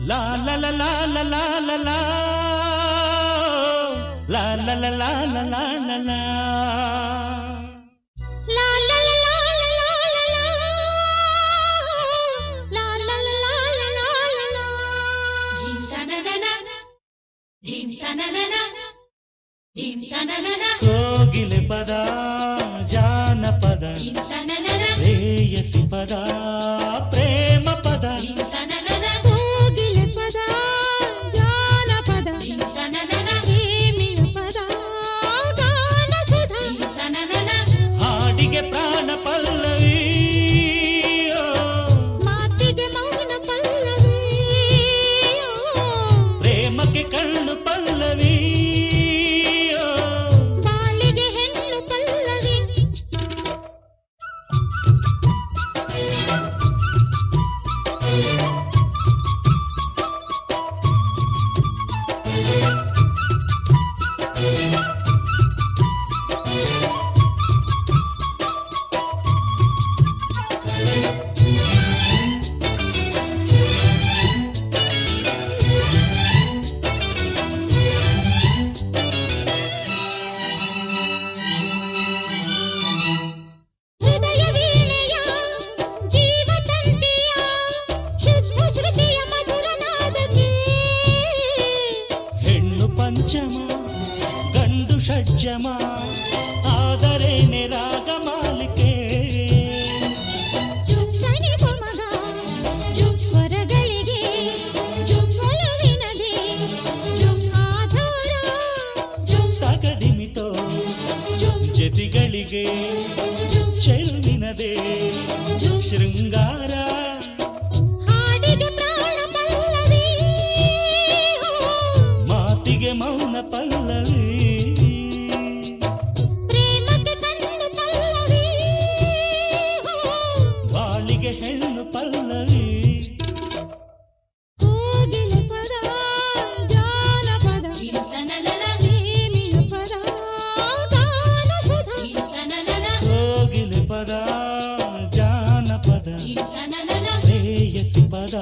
La la la la la la la la la la la la la la la la ಕೋಗಿಲೆ ಪದ ಜಾನಪದ ರೇಯಸಿ ಪದ ಪ್ರೇಮ ಪದ ಕೋಗಿಲೆ ಪದ ಜಾನಪದ ಪ್ರೇಮಿಯ ಪದ ಗಾನ ಸುಧಾ ಹಾಡಿಗೆ ಪ್ರಾಣ ಪಲ್ಲವಿ ಮಾತಿಗೆ ಮೌನ ಪಲ್ಲವಿ ಪ್ರೇಮಕ್ಕೆ ಕಣ್ಣು ಪಲ್ಲವಿ ಬಾಳಿಗೆ ಹೆಣ್ಣು ಪಲ್ಲವಿ ಹೃದಯ ವೀಣೆಯ ಜೀವತಂತಿಯ ಶುದ್ಧ ಶ್ರುತಿಯ ಮಧುರ ನಾದಕ್ಕೆ ಹೆಣ್ಣು ಪಂಚಮ ಗಂಡು ಷಡ್ಜಮ ಆದರೇನೆ ರಾಗ ಮಾಲಿಕೆ ಸನಿ ಪಮಗ ಸ್ವರಗಳಿಗೆ ಒಲವಿನದೆ ಆಧಾರ ತಗದಿಮಿತೋ ಜತಿಗಳಿಗೆ ಚೆಲುವಿನದೇ ಶೃಂಗಾರ ಹಾಡಿಗೆ ಪ್ರಾಣ ಪಲ್ಲವಿ ಮಾತಿಗೆ ಮೌನ ಪಲ್ಲವಿ ಪ್ರೇಮಕ್ಕೆ ಕಣ್ಣು ಪಲ್ಲವಿ ಬಾಳಿಗೆ ಹೆಣ್ಣು ಪಲ್ಲವಿ ಕೋಗಿಲೆ ಪದ ಜಾನಪದ ಪ್ರೇಮಿಯ ಪದ ಗಾನ ಸುಧಾ ಕೋಗಿಲೆ ಪದ ಜಾನಪದ ರೇಯಸಿ ಪದ